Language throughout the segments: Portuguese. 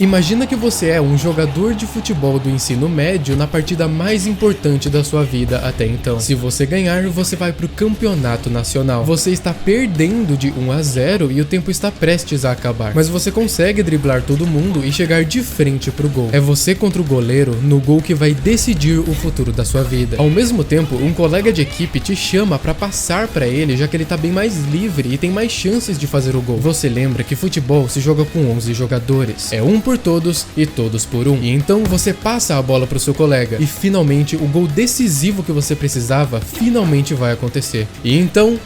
Imagina que você é um jogador de futebol do ensino médio na partida mais importante da sua vida até então. Se você ganhar, você vai pro campeonato nacional. Você está perdendo de 1-0 e o tempo está prestes a acabar, mas você consegue driblar todo mundo e chegar de frente pro gol. É você contra o goleiro no gol que vai decidir o futuro da sua vida. Ao mesmo tempo, um colega de equipe te chama para passar para ele, já que ele tá bem mais livre e tem mais chances de fazer o gol. Você lembra que futebol se joga com 11 jogadores. É um por todos e todos por um. E então você passa a bola pro seu colega e finalmente o gol decisivo que você precisava finalmente vai acontecer. E então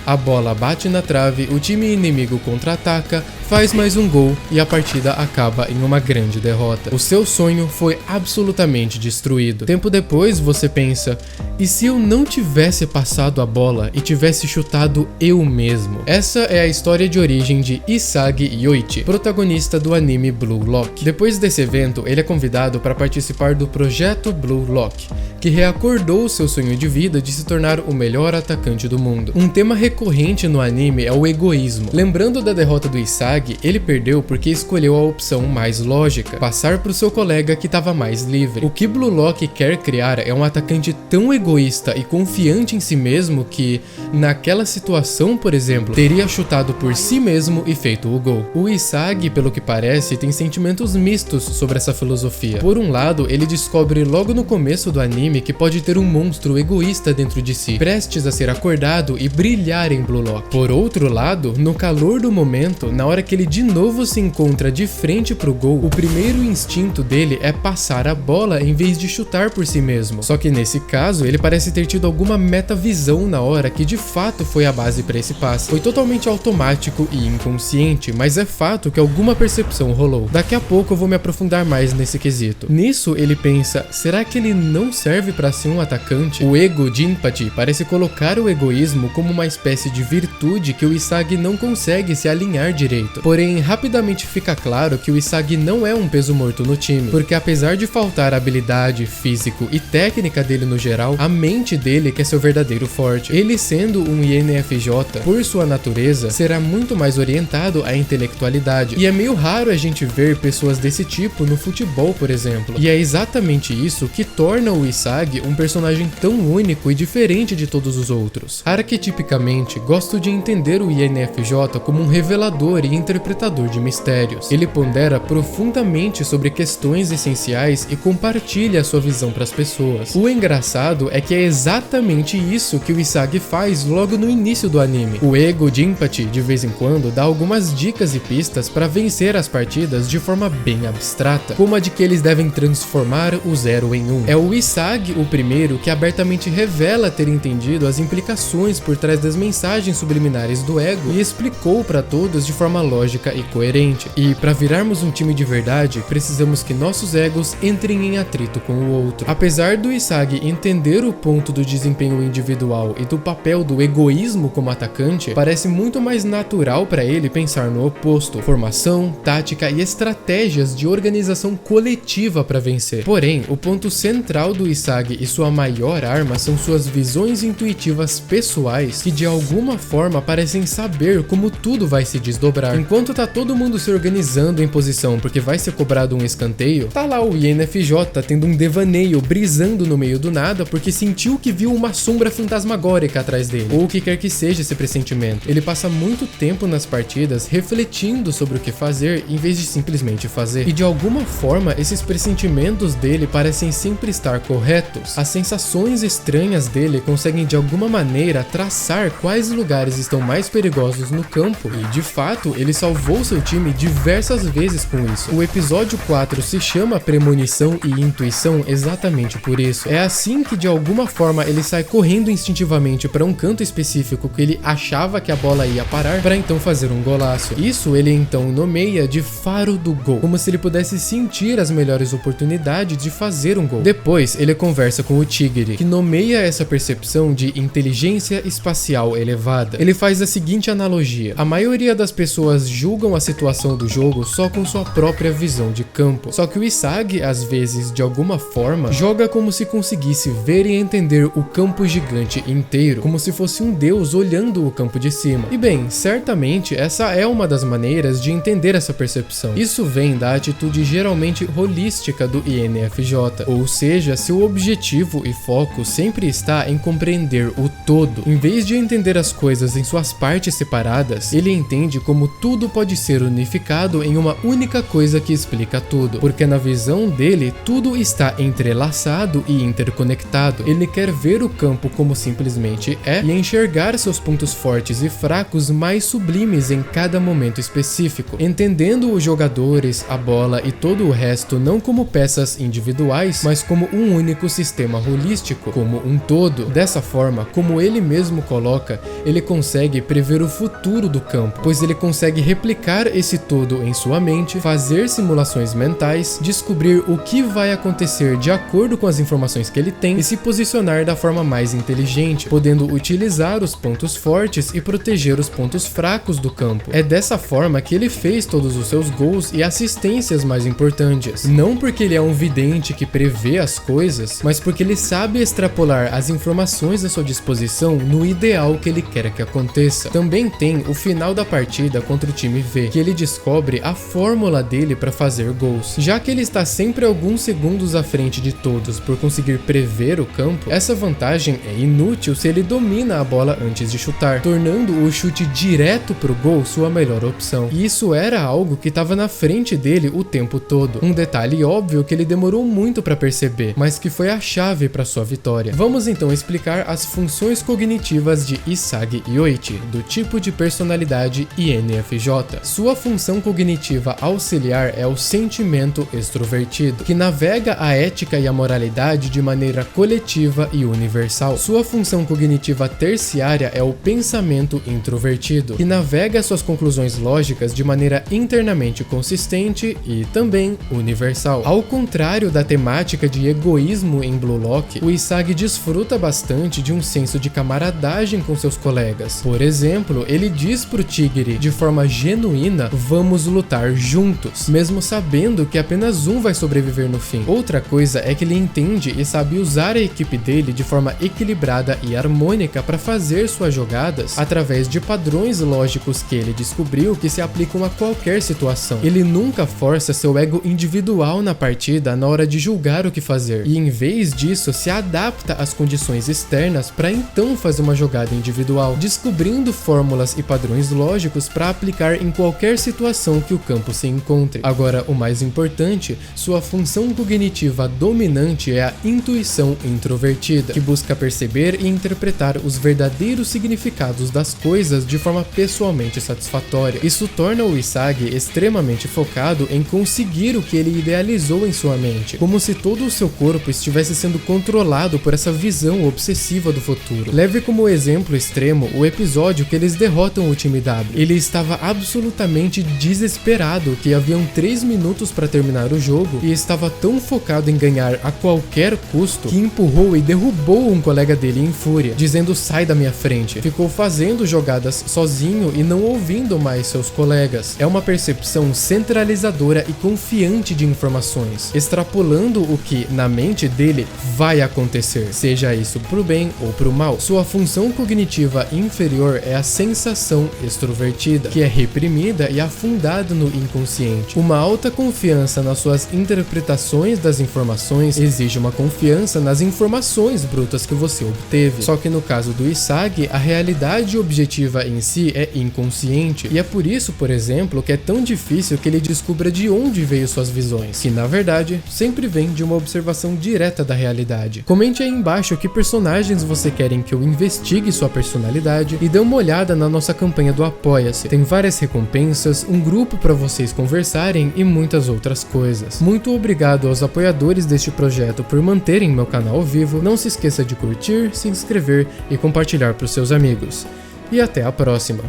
a bola bate na trave, o time inimigo contra-ataca, faz mais um gol e a partida acaba em uma grande derrota. O seu sonho foi absolutamente destruído. Tempo depois você pensa, e se eu não tivesse passado a bola e tivesse chutado eu mesmo? Essa é a história de origem de Isagi Yoichi, protagonista do anime Blue Lock. Depois desse evento, ele é convidado para participar do projeto Blue Lock, que reacordou seu sonho de vida de se tornar o melhor atacante do mundo. Um tema recorrente no anime é o egoísmo. Lembrando da derrota do Isagi, ele perdeu porque escolheu a opção mais lógica, passar para o seu colega que estava mais livre. O que Blue Lock quer criar é um atacante tão egoísta e confiante em si mesmo que, naquela situação, por exemplo, teria chutado por si mesmo e feito o gol. O Isagi, pelo que parece, tem sentimentos mistos sobre essa filosofia. Por um lado, ele descobre logo no começo do anime que pode ter um monstro egoísta dentro de si, prestes a ser acordado e brilhar em Blue Lock. Por outro lado, no calor do momento, na hora que ele de novo se encontra de frente pro gol, o primeiro instinto dele é passar a bola em vez de chutar por si mesmo. Só que nesse caso, ele parece ter tido alguma metavisão na hora que de fato foi a base para esse passe. Foi totalmente automático e inconsciente, mas é fato que alguma percepção rolou. Daqui a pouco eu vou me aprofundar mais nesse quesito. Nisso ele pensa, será que ele não serve para ser um atacante? O ego Jinpachi parece colocar o egoísmo como uma espécie de virtude que o Isagi não consegue se alinhar direito. Porém, rapidamente fica claro que o Isagi não é um peso morto no time, porque apesar de faltar habilidade, físico e técnica dele no geral, a mente dele que é seu verdadeiro forte. Ele sendo um INFJ, por sua natureza, será muito mais orientado à intelectualidade. E é meio raro a gente ver pessoas desse tipo no futebol, por exemplo. E é exatamente isso que torna o Isagi um personagem tão único e diferente de todos os outros. Arquetipicamente, gosto de entender o INFJ como um revelador e interpretador de mistérios. Ele pondera profundamente sobre questões essenciais e compartilha a sua visão para as pessoas. O engraçado é que é exatamente isso que o Isagi faz logo no início do anime. O ego Jinpachi, de vez em quando, dá algumas dicas e pistas para vencer as partidas de forma bem abstrata, como a de que eles devem transformar o 0 em 1. É o Isagi o primeiro que abertamente revela ter entendido as implicações por trás das mensagens subliminares do ego e explicou para todos de forma lógica e coerente. E para virarmos um time de verdade, precisamos que nossos egos entrem em atrito com o outro. Apesar do Isagi entender o ponto do desempenho individual e do papel do egoísmo como atacante, parece muito mais natural para ele pensar no oposto: formação, tática e estratégias de organização coletiva para vencer. Porém, o ponto central do Isagi e sua maior arma são suas visões intuitivas pessoais que de alguma forma parecem saber como tudo vai se desdobrar. Enquanto tá todo mundo se organizando em posição porque vai ser cobrado um escanteio, tá lá o INFJ tendo um devaneio, brisando no meio do nada porque sentiu que viu uma sombra fantasmagórica atrás dele, ou o que quer que seja esse pressentimento. Ele passa muito tempo nas partidas refletindo sobre o que fazer em vez de simplesmente fazer. E de alguma forma esses pressentimentos dele parecem sempre estar corretos. As sensações estranhas dele conseguem de alguma maneira traçar quais lugares estão mais perigosos no campo, e de fato ele salvou seu time diversas vezes com isso. O episódio 4 se chama Premonição e Intuição exatamente por isso. É assim que de alguma forma ele sai correndo instintivamente para um canto específico que ele achava que a bola ia parar, para então fazer um golaço. Isso ele então nomeia de faro do gol, como se ele pudesse sentir as melhores oportunidades de fazer um gol. Depois ele conversa com o Tigre, que nomeia essa percepção de inteligência espacial elevada. Ele faz a seguinte analogia: a maioria das pessoas pessoas julgam a situação do jogo só com sua própria visão de campo. Só que o Isagi, às vezes, de alguma forma, joga como se conseguisse ver e entender o campo gigante inteiro, como se fosse um deus olhando o campo de cima. E bem, certamente essa é uma das maneiras de entender essa percepção. Isso vem da atitude geralmente holística do INFJ, ou seja, seu objetivo e foco sempre está em compreender o todo. Em vez de entender as coisas em suas partes separadas, ele entende como tudo pode ser unificado em uma única coisa que explica tudo, porque na visão dele tudo está entrelaçado e interconectado. Ele quer ver o campo como simplesmente é e enxergar seus pontos fortes e fracos mais sublimes em cada momento específico, entendendo os jogadores, a bola e todo o resto não como peças individuais, mas como um único sistema holístico, como um todo. Dessa forma, como ele mesmo coloca, ele consegue prever o futuro do campo, pois ele consegue replicar esse todo em sua mente, fazer simulações mentais, descobrir o que vai acontecer de acordo com as informações que ele tem e se posicionar da forma mais inteligente, podendo utilizar os pontos fortes e proteger os pontos fracos do campo. É dessa forma que ele fez todos os seus gols e assistências mais importantes. Não porque ele é um vidente que prevê as coisas, mas porque ele sabe extrapolar as informações à sua disposição no ideal que ele quer que aconteça. Também tem o final da partida contra o time V, que ele descobre a fórmula dele para fazer gols. Já que ele está sempre alguns segundos à frente de todos por conseguir prever o campo, essa vantagem é inútil se ele domina a bola antes de chutar, tornando o chute direto pro gol sua melhor opção. E isso era algo que estava na frente dele o tempo todo. Um detalhe óbvio que ele demorou muito para perceber, mas que foi a chave para sua vitória. Vamos então explicar as funções cognitivas de Isagi Yoichi, do tipo de personalidade INFJ. Sua função cognitiva auxiliar é o sentimento extrovertido, que navega a ética e a moralidade de maneira coletiva e universal. Sua função cognitiva terciária é o pensamento introvertido, que navega suas conclusões lógicas de maneira internamente consistente e também universal. Ao contrário da temática de egoísmo em Blue Lock, o Isagi desfruta bastante de um senso de camaradagem com seus colegas. Por exemplo, ele diz pro Tigre de forma genuína: vamos lutar juntos, mesmo sabendo que apenas um vai sobreviver no fim. Outra coisa é que ele entende e sabe usar a equipe dele de forma equilibrada e harmônica para fazer suas jogadas através de padrões lógicos que ele descobriu que se aplicam a qualquer situação. Ele nunca força seu ego individual na partida na hora de julgar o que fazer, e em vez disso se adapta às condições externas para então fazer uma jogada individual, descobrindo fórmulas e padrões lógicos para aplicar em qualquer situação que o campo se encontre. Agora, o mais importante, sua função cognitiva dominante é a intuição introvertida, que busca perceber e interpretar os verdadeiros significados das coisas de forma pessoalmente satisfatória. Isso torna o Isagi extremamente focado em conseguir o que ele idealizou em sua mente, como se todo o seu corpo estivesse sendo controlado por essa visão obsessiva do futuro. Leve como exemplo extremo o episódio que eles derrotam o time W. Ele estava absolutamente desesperado que haviam 3 minutos para terminar o jogo e estava tão focado em ganhar a qualquer custo que empurrou e derrubou um colega dele em fúria, dizendo: sai da minha frente. Ficou fazendo jogadas sozinho e não ouvindo mais seus colegas. É uma percepção centralizadora e confiante de informações, extrapolando o que na mente dele vai acontecer, seja isso pro bem ou pro mal. Sua função cognitiva inferior é a sensação extrovertida, que é reprimida e afundada no inconsciente. Uma alta confiança nas suas interpretações das informações exige uma confiança nas informações brutas que você obteve. Só que no caso do Isagi, a realidade objetiva em si é inconsciente, e é por isso, por exemplo, que é tão difícil que ele descubra de onde veio suas visões, que na verdade sempre vem de uma observação direta da realidade. Comente aí embaixo que personagens você querem que eu investigue sua personalidade e dê uma olhada na nossa campanha do Apoia-se. Tem várias recompensas, um grupo para vocês conversarem e muitas outras coisas. Muito obrigado aos apoiadores deste projeto por manterem meu canal vivo. Não se esqueça de curtir, se inscrever e compartilhar para os seus amigos. E até a próxima!